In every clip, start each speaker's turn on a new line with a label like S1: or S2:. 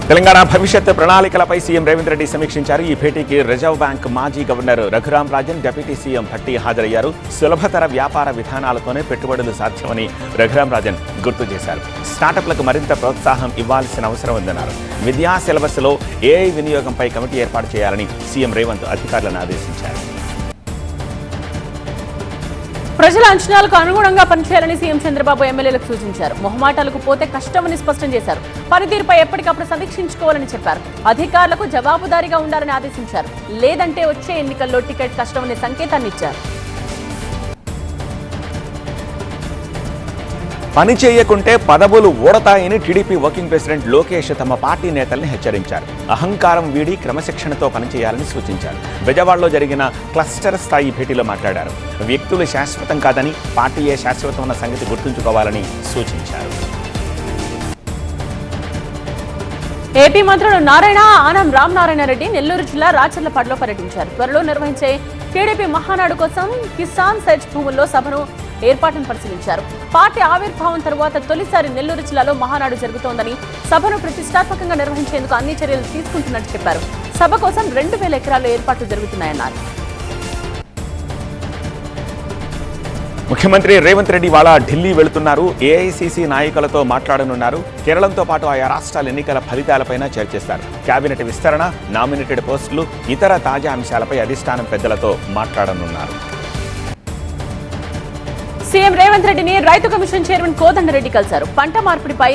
S1: తెలంగాణ భవిష్యత్ ప్రణాళికలపై సీఎం రేవంత్ రెడ్డి సమీక్షించారు. ఈ భేటీకి రిజర్వ్ బ్యాంక్ మాజీ governor Raghuram Rajan, deputy CM Bhatti హాజరయ్యారు. సులభతర వ్యాపార విధానాలతోనే పెట్టుబడులు సాధ్యమని రఘురాం రాజన్ గుర్తు చేశారు. స్టార్టప్లకు మరింత ప్రోత్సాహం ఇవ్వాల్సిన అవసరం ఉందన్నారు. విద్యా సిలబస్లో ఏఐ వినియోగంపై కమిటీ ఏర్పాటు చేయాలని సీఎం రేవంత్ అధికారులను ఆదేశించారు.
S2: ప్రజల అంచనాలకు అనుగుణంగా పనిచేయాలని సీఎం చంద్రబాబు ఎమ్మెల్యేలకు సూచించారు. మొహమాటాలకు పోతే కష్టమని స్పష్టం చేశారు. పనితీరుపై ఎప్పటికప్పుడు సమీక్షించుకోవాలని చెప్పారు. అధికారులకు జవాబుదారీగా ఉండాలని ఆదేశించారు. లేదంటే వచ్చే ఎన్నికల్లో టికెట్ కష్టమనే సంకేతాన్ని ఇచ్చారు.
S1: పని చేయకుంటే పదవులు ఓడతాయని టీడీపీ వర్కింగ్ ప్రెసిడెంట్ లోకేష్ తమ పార్టీ నేతల్ని హెచ్చరించారు. అహంకారం వీడి క్రమశిక్షణతో పనిచేయాలని సూచించారు. బెజవాడలో జరిగిన క్లస్టర్ స్థాయి భేటీలో మాట్లాడారు. వ్యక్తులు శాశ్వతం కాదని, పార్టీయే శాశ్వతం అన్న సంగతి గుర్తుంచుకోవాలని సూచించారు.
S2: ఏపీ మంత్రులు నారాయణ, ఆనం రామనారాయణ రెడ్డి నెల్లూరు జిల్లా రాచర్లపాడులో పర్యటించారు. త్వరలో నిర్వహించే టీడీపీ మహానాడు కోసం కిసాన్ సెర్చ్ భూముల్లో సభను ఏర్పాటును పరిశీలించారు. పార్టీ ఆవిర్భావం తరువాత తొలిసారి నెల్లూరు జిల్లాలో మహానాడు జరుగుతోందని, సభను ప్రతిష్టాత్మకంగా నిర్వహించేందుకు అన్ని చర్యలు తీసుకుంటున్నట్టు చెప్పారు. సభ కోసం 2000 ఎకరాల్లో ఏర్పాట్లు జరుగుతున్నాయన్నారు.
S1: ముఖ్యమంత్రి రేవంత్ రెడ్డి ఇవాళ ఢిల్లీ వెళుతున్నారు. ఏఐసీసీ నాయకులతో మాట్లాడనున్నారు. కేరళంతో పాటు ఆయా రాష్ట్రాల ఎన్నికల ఫలితాలపైన చర్చిస్తారు. కేబినెట్ విస్తరణ, నామినేటెడ్ పోస్టులు, ఇతర తాజా అంశాలపై అధిష్టానం పెద్దలతో మాట్లాడనున్నారు.
S2: సీఎం రేవంత్ రెడ్డిని రైతు కమిషన్ చైర్మన్ కోదండరెడ్డి కలిశారు. పంట మార్పిడిపై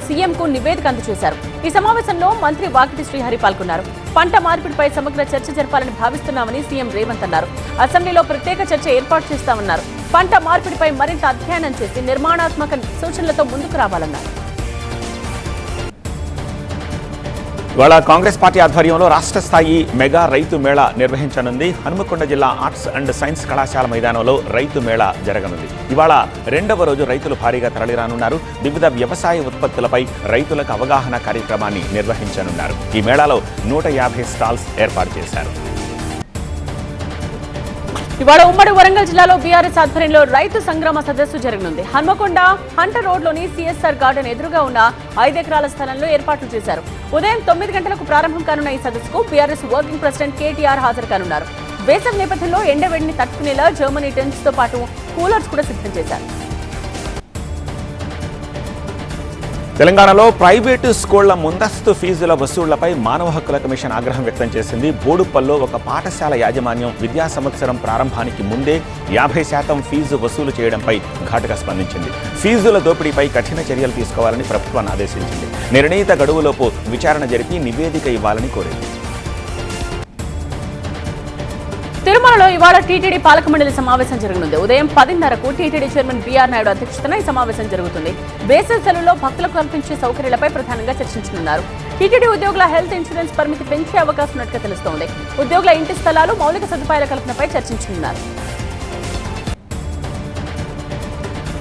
S2: సీఎంకు నివేదిక అందజేశారు. ఈ సమావేశంలో మంత్రి వాకిటి శ్రీహరి పాల్గొన్నారు. పంట మార్పిడిపై సమగ్ర చర్చ జరపాలని భావిస్తున్నామని సీఎం రేవంత్ అన్నారు. అసెంబ్లీలో ప్రత్యేక చర్చ ఏర్పాటు చేస్తామన్నారు. పంట మార్పిడిపై మరింత అధ్యయనం చేసి నిర్మాణాత్మక సూచనలతో ముందుకు రావాలన్నారు.
S1: ఇవాళ కాంగ్రెస్ పార్టీ ఆధ్వర్యంలో రాష్ట్ర స్థాయి మెగా రైతు మేళా నిర్వహించనుంది. హనుమకొండ జిల్లా ఆర్ట్స్ అండ్ సైన్స్ కళాశాల మైదానంలో రైతు మేళా జరగనుంది. ఇవాళ 2వ రోజు రైతులు భారీగా తరలిరానున్నారు. వివిధ వ్యవసాయ ఉత్పత్తులపై రైతులకు అవగాహన కార్యక్రమాన్ని నిర్వహించనున్నారు. ఈ మేళాలో 150 స్టాల్స్ ఏర్పాటు చేశారు.
S2: ఇవాళ ఉమ్మడి వరంగల్ జిల్లాలో బీఆర్ఎస్ ఆధ్వర్యంలో రైతు సంగ్రామ సదస్సు జరగనుంది. హన్మకొండ హంటర్ రోడ్లోని సిఎస్ఆర్ గార్డెన్ ఎదురుగా ఉన్న 5 ఎకరాల స్థలంలో ఏర్పాట్లు చేశారు. ఉదయం 9 గంటలకు ప్రారంభం కానున్న ఈ సదస్సుకు బీఆర్ఎస్ వర్కింగ్ ప్రెసిడెంట్ కేటీఆర్ హాజరు కానున్నారు. వేసవి నేపథ్యంలో ఎండవేడిని తట్టుకునేలా జర్మనీ టెంట్స్ తో పాటు కూలర్స్ కూడా సిద్ధం చేశారు.
S1: తెలంగాణలో ప్రైవేటు స్కూళ్ల ముందస్తు ఫీజుల వసూళ్లపై మానవ హక్కుల కమిషన్ ఆగ్రహం వ్యక్తం చేసింది. బోడుప్పల్లో ఒక పాఠశాల యాజమాన్యం విద్యా సంవత్సరం ప్రారంభానికి ముందే 50% ఫీజు వసూలు చేయడంపై ఘాటుగా స్పందించింది. ఫీజుల దోపిడీపై కఠిన చర్యలు తీసుకోవాలని ప్రభుత్వాన్ని ఆదేశించింది. నిర్ణీత గడువులోపు విచారణ జరిపి నివేదిక ఇవ్వాలని కోరింది.
S2: తిరుమలలో ఇవాళ టీటీడీ పాలక మండలి సమావేశం జరగనుంది. ఉదయం 10:30కు టీటీడీ చైర్మన్ బీఆర్ నాయుడు అధ్యక్షతన ఈ సమావేశం జరుగుతుంది. వేసవి సెలవుల్లో భక్తులకు కల్పించే సౌకర్యాలపై ప్రధానంగా చర్చించనున్నారు. టీటీడీ ఉద్యోగుల హెల్త్ ఇన్సూరెన్స్ పరిమితి పెంచే అవకాశం ఉన్నట్టుగా తెలుస్తోంది. ఉద్యోగుల ఇంటి స్థలాలు, మౌలిక సదుపాయాల కల్పనపై చర్చించనున్నారు.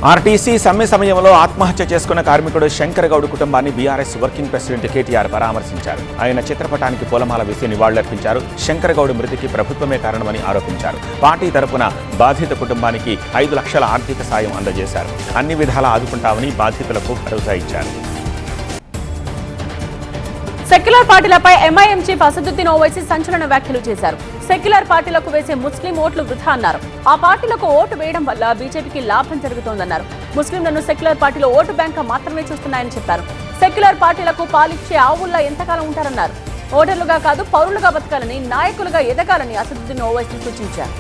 S1: ఆర్టీసీ సమ్మె సమయంలో ఆత్మహత్య చేసుకున్న కార్మికుడు శంకర్ గౌడ్ కుటుంబాన్ని బీఆర్ఎస్ వర్కింగ్ ప్రెసిడెంట్ కేటీఆర్ పరామర్శించారు. ఆయన చిత్రపటానికి పూలమాల వేసి నివాళులర్పించారు. శంకర్ గౌడ్ మృతికి ప్రభుత్వమే కారణమని ఆరోపించారు. పార్టీ తరపున బాధిత కుటుంబానికి 5 లక్షల ఆర్థిక సాయం అందజేశారు. అన్ని విధాలా ఆదుకుంటామని బాధితులకు భరోసా ఇచ్చారు.
S2: సెక్యులర్ పార్టీలపై ఎంఐఎం చీఫ్ అసదుద్దీన్ ఓవైసీ సంచలన వ్యాఖ్యలు చేశారు. సెక్యులర్ పార్టీలకు వేసే ముస్లిం ఓట్లు వృధా అన్నారు. ఆ పార్టీలకు ఓటు వేయడం వల్ల బీజేపీకి లాభం జరుగుతోందన్నారు. ముస్లింలను సెక్యులర్ పార్టీలో ఓటు బ్యాంక్ మాత్రమే చూస్తున్నాయని చెప్పారు. సెక్యులర్ పార్టీలకు పాలిచ్చే ఆవుల్లా ఎంతకాలం ఉంటారన్నారు. ఓటర్లుగా కాదు పౌరులుగా బతకాలని, నాయకులుగా ఎదగాలని అసదుద్దీన్ ఓవైసీ సూచించారు.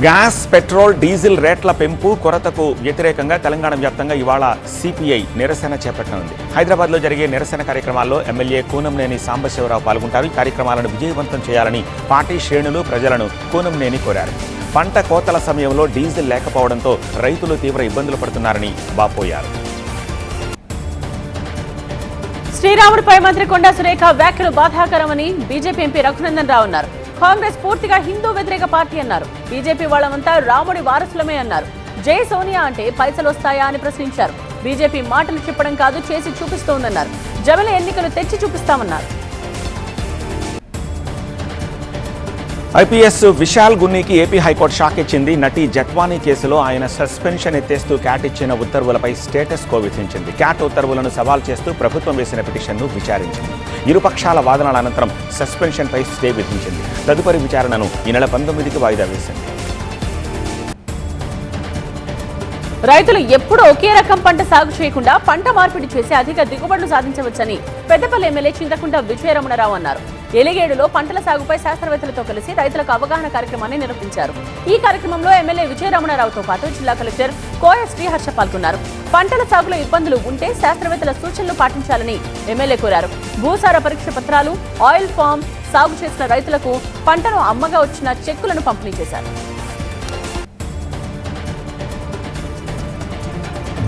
S1: గ్యాస్, పెట్రోల్, డీజిల్ రేట్ల పెంపు, కొరతకు వ్యతిరేకంగా తెలంగాణ వ్యాప్తంగా ఇవాళ సిపిఐ నిరసన చేపట్టనుంది. హైదరాబాద్లో జరిగే నిరసన కార్యక్రమాల్లో ఎమ్మెల్యే కూనంనేని సాంబశివరావు పాల్గొంటారు. ఈ కార్యక్రమాలను విజయవంతం చేయాలని పార్టీ శ్రేణులు ప్రజలను కూనంనేని కోరారు. పంట కోతల సమయంలో డీజిల్ లేకపోవడంతో రైతులు తీవ్ర ఇబ్బందులు పడుతున్నారని వాపోయారు.
S2: శ్రీరాముడిపై మంత్రి కొండా సురేఖ వ్యాఖ్యలు బాధాకరమని బీజేపీ ఎంపీ రఘునందన్ రావు అన్నారు. కాంగ్రెస్ పూర్తిగా హిందూ వ్యతిరేక పార్టీ అన్నారు. బీజేపీ వాళ్ళమంతా రాముడి వారసులమే అన్నారు. జై సోనియా అంటే పైసలు వస్తాయా అని ప్రశ్నించారు. బీజేపీ మాటలు చెప్పడం కాదు, చేసి చూపిస్తోందన్నారు. జమిలి ఎన్నికలు తెచ్చి చూపిస్తామన్నారు.
S1: ఐపీఎస్ విశాల్ గున్నీకి ఏపీ హైకోర్టు షాక్ ఇచ్చింది. నటి జట్వానీ కేసులో ఆయన సస్పెన్షన్ ఎత్తేస్తూ క్యాట్ ఇచ్చిన ఉత్తర్వులపై స్టేటస్ కో విధించింది. క్యాట్ ఉత్తర్వులను సవాల్ చేస్తూ ప్రభుత్వం వేసిన పిటిషన్ను విచారించింది. ఇరుపక్షాల వాదనల అనంతరం సస్పెన్షన్పై స్టే విధించింది. తదుపరి విచారణను ఈ నెల 19కి వాయిదా వేసింది.
S2: రైతులు ఎప్పుడూ ఒకే రకం పంట సాగు చేయకుండా పంట మార్పిడి చేసి అధిక దిగుబడులు సాధించవచ్చని పెద్దపల్లి ఎమ్మెల్యే చింతకుంట విజయరమణరావు అన్నారు. ఎలిగేడులో పంటల సాగుపై శాస్త్రవేత్తలతో కలిసి రైతులకు అవగాహన కార్యక్రమాన్ని నిర్వహించారు. ఈ కార్యక్రమంలో ఎమ్మెల్యే విజయరమణరావుతో పాటు జిల్లా కలెక్టర్ కోయ శ్రీహర్ష పాల్గొన్నారు. పంటల సాగులో ఇబ్బందులు ఉంటే శాస్త్రవేత్తల సూచనలు పాటించాలని ఎమ్మెల్యే కోరారు. భూసార పరీక్ష పత్రాలు, ఆయిల్ ఫామ్ సాగు చేసిన రైతులకు పంటను అమ్మగా వచ్చిన చెక్కులను పంపిణీ చేశారు.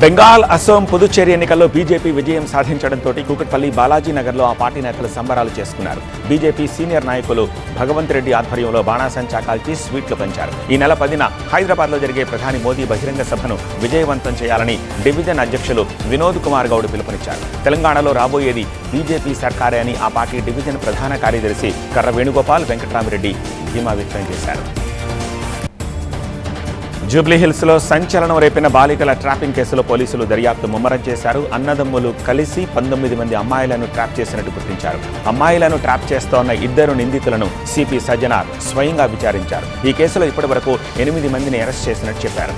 S1: బెంగాల్, అసోం, పుదుచ్చేరి ఎన్నికల్లో బీజేపీ విజయం సాధించడంతో కూకట్పల్లి, బాలాజీనగర్లో ఆ పార్టీ నేతలు సంబరాలు చేసుకున్నారు. బీజేపీ సీనియర్ నాయకులు భగవంత్ రెడ్డి ఆధ్వర్యంలో బాణాసంచా కాల్చి స్వీట్లు పంచారు. ఈ నెల 10న హైదరాబాద్లో జరిగే ప్రధాని మోదీ బహిరంగ సభను విజయవంతం చేయాలని డివిజన్ అధ్యక్షులు వినోద్ కుమార్ గౌడ్ పిలుపునిచ్చారు. తెలంగాణలో రాబోయేది బీజేపీ సర్కారే అని ఆ పార్టీ డివిజన్ ప్రధాన కార్యదర్శి కర్ర వేణుగోపాల్ వెంకటరామిరెడ్డి ధీమా వ్యక్తం చేశారు. జూబ్లీహిల్స్లో సంచలనం రేపిన బాలికల ట్రాపింగ్ కేసులో పోలీసులు దర్యాప్తు ముమ్మరం చేశారు. అన్నదమ్ములు కలిసి 19 మంది అమ్మాయిలను ట్రాప్ చేసినట్టు గుర్తించారు. అమ్మాయిలను ట్రాప్ చేస్తోన్న 2 నిందితులను సిపి సజ్జనార్ స్వయంగా విచారించారు. ఈ కేసులో ఇప్పటివరకు 8 మందిని అరెస్ట్ చేసినట్టు చెప్పారు.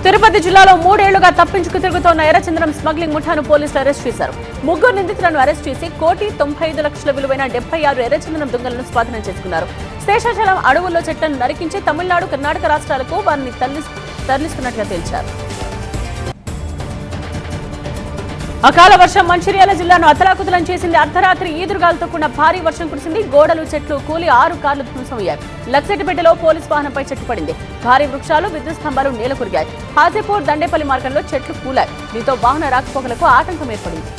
S2: తిరుపతి జిల్లాలో 3 ఏళ్లుగా తప్పించుకు తిరుగుతోన్న ఎర్రచంద్రం స్మగ్లింగ్ ముఠాను పోలీసులు అరెస్ట్ చేశారు. 3 నిందితులను అరెస్ట్ చేసి 1,95,00,000 విలువైన 76 ఎర్రచంద్రం దొంగలను స్వాధీనం చేసుకున్నారు. శేషాచలం అడవుల్లో చెట్లను నరికించి తమిళనాడు, కర్ణాటక రాష్ట్రాలకు వారిని తరలిస్తున్నట్టుగా తేల్చారు. అకాల వర్షం మంచిర్యాల జిల్లాను అతలాకుతలం చేసింది. అర్ధరాత్రి ఈదురుగాలతో కూడిన భారీ వర్షం కురిసింది. గోడలు, చెట్లు కూలి 6 కార్లు ధ్వంసమయ్యాయి. లక్సెట్టిపేటలో పోలీస్ వాహనంపై చెట్టు పడింది. భారీ వృక్షాలు, విద్యుత్ స్తంభాలు నేలకొరిగాయి. హాజీపూర్, దండేపల్లి మార్గంలో చెట్లు కూలాయి. దీంతో వాహన రాకపోకలకు ఆటంకం ఏర్పడింది.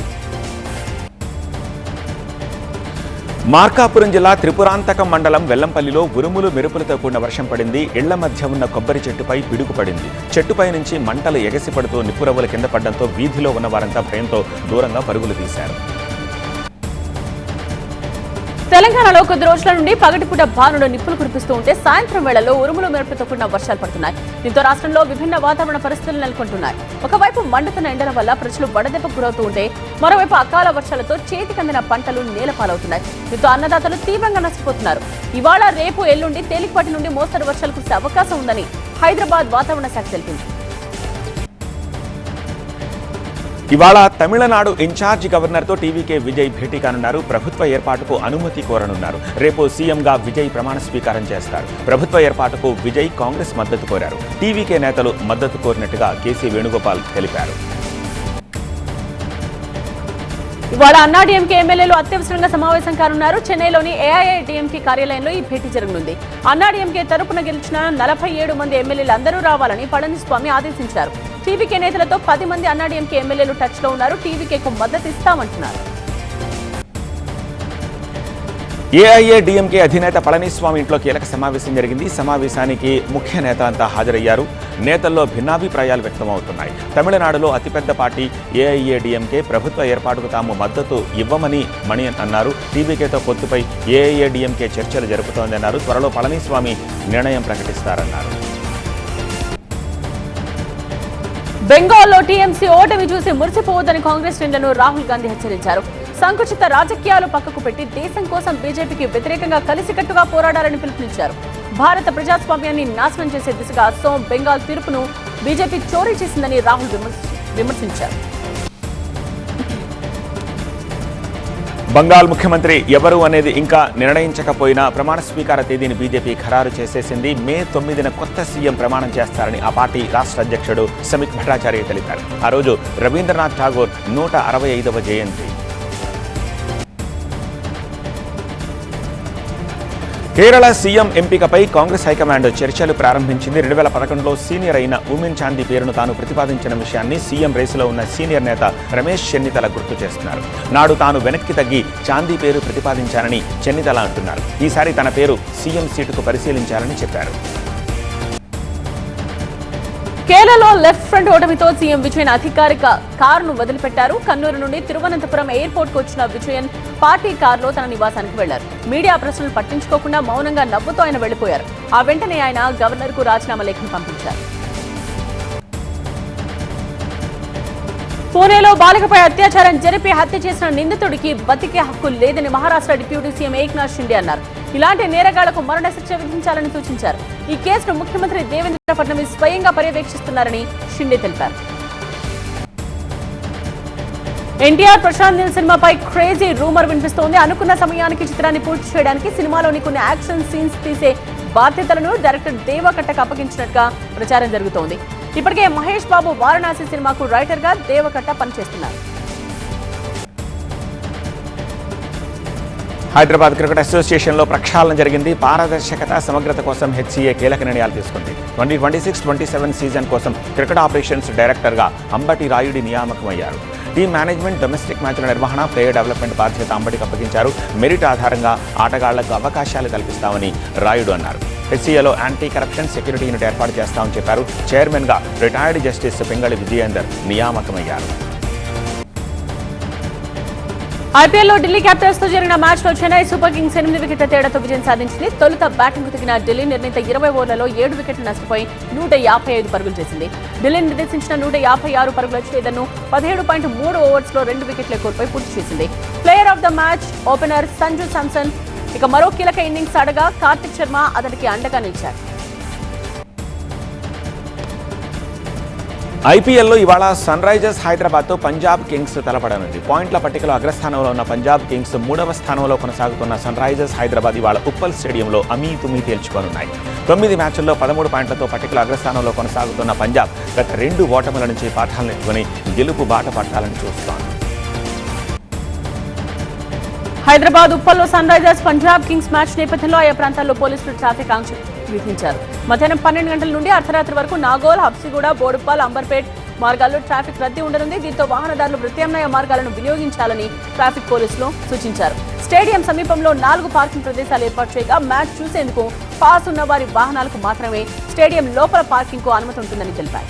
S1: మార్కాపురం జిల్లా త్రిపురాంతకం మండలం వెల్లంపల్లిలో ఉరుములు మెరుపులతో కూడిన వర్షం పడింది. ఇళ్ల మధ్య ఉన్న కొబ్బరి చెట్టుపై పిడుగు పడింది. చెట్టుపై నుంచి మంటలు ఎగసిపడుతూ నిప్పురవ్వలు కింద పడడంతో వీధిలో ఉన్న వారంతా భయంతో దూరంగా పరుగులు తీశారు.
S2: తెలంగాణలో కొద్ది రోజుల నుండి పగటిపూట భానుడు నిప్పులు కురిపిస్తూ ఉంటే సాయంత్రం వేళల్లో ఉరుములు మెరుపులతో కూడిన వర్షాలు పడుతున్నాయి. దీంతో రాష్ట్రంలో విభిన్న వాతావరణ పరిస్థితులు నెలకొంటున్నాయి. ఒకవైపు మండుతున్న ఎండల వల్ల ప్రజలు వడదెబ్బకు గురవుతూ ఉంటే మరోవైపు అకాల వర్షాలతో చేతికందిన పంటలు నేలపాలవుతున్నాయి. దీంతో అన్నదాతలు తీవ్రంగా నష్టపోతున్నారు. ఇవాళ, రేపు, ఎల్లుండి తేలికపాటి నుండి మోస్తరు వర్షాలు కురిసే అవకాశం ఉందని హైదరాబాద్ వాతావరణ శాఖ తెలిపింది.
S1: ఇవాళ తమిళనాడు ఇన్ఛార్జ్ గవర్నర్తో టీవీకే విజయ్ భేటీ కానున్నారు. ప్రభుత్వ ఏర్పాటుకు అనుమతి కోరనున్నారు. రేపు సీఎంగా విజయ్ ప్రమాణ స్వీకారం చేస్తారు. ప్రభుత్వ ఏర్పాటుకు విజయ్ కాంగ్రెస్ మద్దతు కోరారు. టీవీకే నేతలు మద్దతు కోరినట్టుగా కేసీ వేణుగోపాల్ తెలిపారు.
S2: ఇవాళ అన్నాడీఎంకే ఎమ్మెల్యేలు అత్యవసరంగా సమావేశం కానున్నారు. చెన్నైలోని ఏఐఐడీఎంకే కార్యాలయంలో ఈ భేటీ జరగనుంది. అన్నాడీఎంకే తరపున గెలిచిన 47 మంది ఎమ్మెల్యేలు అందరూ రావాలని పళనిస్వామి ఆదేశించారు. టీవీకే నేతలతో 10 మంది అన్నాడీఎంకే ఎమ్మెల్యేలు టచ్ లో ఉన్నారు. టీవీకేకు మద్దతు ఇస్తామంటున్నారు.
S1: ఏఐఏడీఎంకే అధినేత పళనిస్వామి ఇంట్లో కీలక సమావేశం జరిగింది. సమావేశానికి ముఖ్య నేత అంతా హాజరయ్యారు. నేతల్లో భిన్నాభిప్రాయాలు వ్యక్తమవుతున్నాయి. తమిళనాడులో అతిపెద్ద పార్టీ ఏఐఏడీఎంకే ప్రభుత్వ ఏర్పాటుకు తాము మద్దతు ఇవ్వమని మణి అన్నారు. టీవీకేతో పొత్తుపై ఏఐఏడీఎంకే చర్చలు జరుపుతోందన్నారు. త్వరలో పళనిస్వామి నిర్ణయం ప్రకటిస్తారన్నారు.
S2: బెంగాల్లో టీఎంసీ ఓటమి చూసి మురిసిపోవద్దని కాంగ్రెస్ శ్రేణులను రాహుల్ గాంధీ హెచ్చరించారు. సంకుచిత రాజకీయాలు పక్కకు పెట్టి దేశం కోసం బీజేపీకి వ్యతిరేకంగా కలిసికట్టుగా పోరాడాలని పిలుపునిచ్చారు. భారత ప్రజాస్వామ్యాన్ని నాశనం చేసే దిశగా అసోం, బెంగాల్ తీర్పును బీజేపీ చోరీ చేసిందని రాహుల్ విమర్శించారు.
S1: బంగాల్ ముఖ్యమంత్రి ఎవరు అనేది ఇంకా నిర్ణయించకపోయినా ప్రమాణ స్వీకార తేదీని బీజేపీ ఖరారు చేసేసింది. మే 9న కొత్త సీఎం ప్రమాణం చేస్తారని ఆ పార్టీ రాష్ట్ర అధ్యక్షుడు సమిత్ భట్టాచార్య తెలిపారు. ఆ రోజు రవీంద్రనాథ్ ఠాగూర్ 165వ జయంతి. కేరళ సీఎం ఎంపికపై కాంగ్రెస్ హైకమాండ్ చర్చలు ప్రారంభించింది. 2011లో సీనియర్ అయిన ఉమెన్ చాందీ పేరును తాను ప్రతిపాదించిన విషయాన్ని సీఎం రేసులో ఉన్న సీనియర్ నేత రమేష్ చెన్నితల గుర్తు చేస్తున్నారు. నాడు తాను వెనక్కి తగ్గి చాందీ పేరు ప్రతిపాదించారని చెన్నితల అంటున్నారు. ఈసారి తన పేరు సీఎం సీటుకు పరిశీలించారని చెప్పారు.
S2: కేరళలో లెఫ్ట్ ఫ్రంట్ ఓటమితో సీఎం విజయన్ అధికారిక కారును వదిలిపెట్టారు. కన్నూరు నుండి తిరువనంతపురం ఎయిర్పోర్ట్ కు వచ్చిన విజయన్ పార్టీ కారులో తన నివాసానికి వెళ్లారు. మీడియా ప్రశ్నలు పట్టించుకోకుండా మౌనంగా నవ్వుతూ ఆయన వెళ్లిపోయారు. ఆ వెంటనే ఆయన గవర్నర్ కు రాజీనామా లేఖను పంపించారు. పూణేలో బాలికపై అత్యాచారం జరిపి హత్య చేసిన నిందితుడికి బతికే హక్కు లేదని మహారాష్ట్ర డిప్యూటీ సీఎం ఏక్నాథ్ షిండే అన్నారు. ఇలాంటి నేరగాళ్లకు మరణశిక్ష విధించాలని సూచించారు. ఈ కేసును ముఖ్యమంత్రి దేవేంద్ర ఫడ్నవీస్ స్వయంగా పర్యవేక్షిస్తున్నారని షిండే తెలిపారు. ఎన్టీఆర్ ప్రశాంత్ నీల్ సినిమాపై క్రేజీ రూమర్ వినిపిస్తోంది. అనుకున్న సమయానికి చిత్రాన్ని పూర్తి చేయడానికి సినిమాలోని కొన్ని యాక్షన్ సీన్స్ తీసే బాధ్యతలను డైరెక్టర్ దేవకట్టకు అప్పగించినట్టుగా ప్రచారం జరుగుతోంది. ఇప్పటికే మహేష్ బాబు వారణాసి సినిమాకు రైటర్ గా దేవకట్ట పనిచేస్తున్నారు.
S1: హైదరాబాద్ క్రికెట్ అసోసియేషన్లో ప్రక్షాళన జరిగింది. పారదర్శకత, సమగ్రత కోసం హెచ్సీఏ కీలక నిర్ణయాలు తీసుకుంది. 2026-27 సీజన్ కోసం క్రికెట్ ఆపరేషన్స్ డైరెక్టర్గా అంబటి రాయుడి నియామకమయ్యారు. టీమ్ మేనేజ్మెంట్, డొమెస్టిక్ మ్యాచ్ల నిర్వహణ, ప్లేయర్ డెవలప్మెంట్ బాధ్యత అంబటికి అప్పగించారు. మెరిట్ ఆధారంగా ఆటగాళ్లకు అవకాశాలు కల్పిస్తామని రాయుడు అన్నారు. హెచ్సీఏలో యాంటీ కరప్షన్ సెక్యూరిటీ యూనిట్ ఏర్పాటు చేస్తామని చెప్పారు. చైర్మన్గా రిటైర్డ్ జస్టిస్ పింగళి విజయేందర్ నియామకమయ్యారు.
S2: ఐపీఎల్లో ఢిల్లీ క్యాపిటల్స్ తో జరిగిన మ్యాచ్ లో చెన్నై సూపర్ కింగ్స్ 8 వికెట్ల తేడాతో విజయం సాధించింది. తొలుత బ్యాటింగ్ కు దిగిన ఢిల్లీ నిర్ణీత 20 ఓవర్లలో 7 వికెట్లు నష్టపోయి 155 పరుగులు చేసింది. ఢిల్లీ నిర్దేశించిన 156 పరుగుల ఛేదనను 17.3 ఓవర్స్ లో 2 వికెట్ల కోల్పోయి పూర్తి చేసింది. Player of the match opener Sanju Samson ఇక మరో కీలక ఇన్నింగ్స్ ఆడగా కార్తిక్ శర్మ అతడికి అండగా నిలిచారు.
S1: ఐపీఎల్లో ఇవాళ సన్ రైజర్స్ హైదరాబాద్తో పంజాబ్ కింగ్స్ తలపడనుంది. పాయింట్ల పట్టికలో అగ్రస్థానంలో ఉన్న పంజాబ్ కింగ్స్ 3వ స్థానంలో కొనసాగుతున్న సన్ రైజర్స్ హైదరాబాద్ ఇవాళ ఉప్పల్ స్టేడియంలో అమీతుమీ తేల్చుకోనున్నాయి. 9 మ్యాచ్ల్లో 13 పాయింట్లతో పట్టికలో అగ్రస్థానంలో కొనసాగుతున్న పంజాబ్ గత 2 ఓటముల నుంచి పాఠాలు నేర్చుకుని గెలుపు బాట పట్టాలని చూస్తోంది.
S2: హైదరాబాద్ ఉప్పల్లో sunrisers Punjab kings match నేపథ్యంలో ఆయా ప్రాంతాల్లో పోలీసులు ట్రాఫిక్ ఆంక్షలు విధించారు. మధ్యాహ్నం 12 గంటల నుండి అర్ధరాత్రి వరకు నాగోల్, హబ్సిగూడ, బోడుప్పల్, అంబర్పేట్ మార్గాల్లో ట్రాఫిక్ రద్దీ ఉండనుంది. దీంతో వాహనదారులు ప్రత్యామ్నాయ మార్గాలను వినియోగించాలని ట్రాఫిక్ పోలీసులు సూచించారు. స్టేడియం సమీపంలో 4 పార్కింగ్ ప్రదేశాలు ఏర్పాటు చేయగా మ్యాచ్ చూసేందుకు పాస్ ఉన్న వారి వాహనాలకు మాత్రమే స్టేడియం లోపల పార్కింగ్ కు అనుమతి ఉంటుందని తెలిపారు.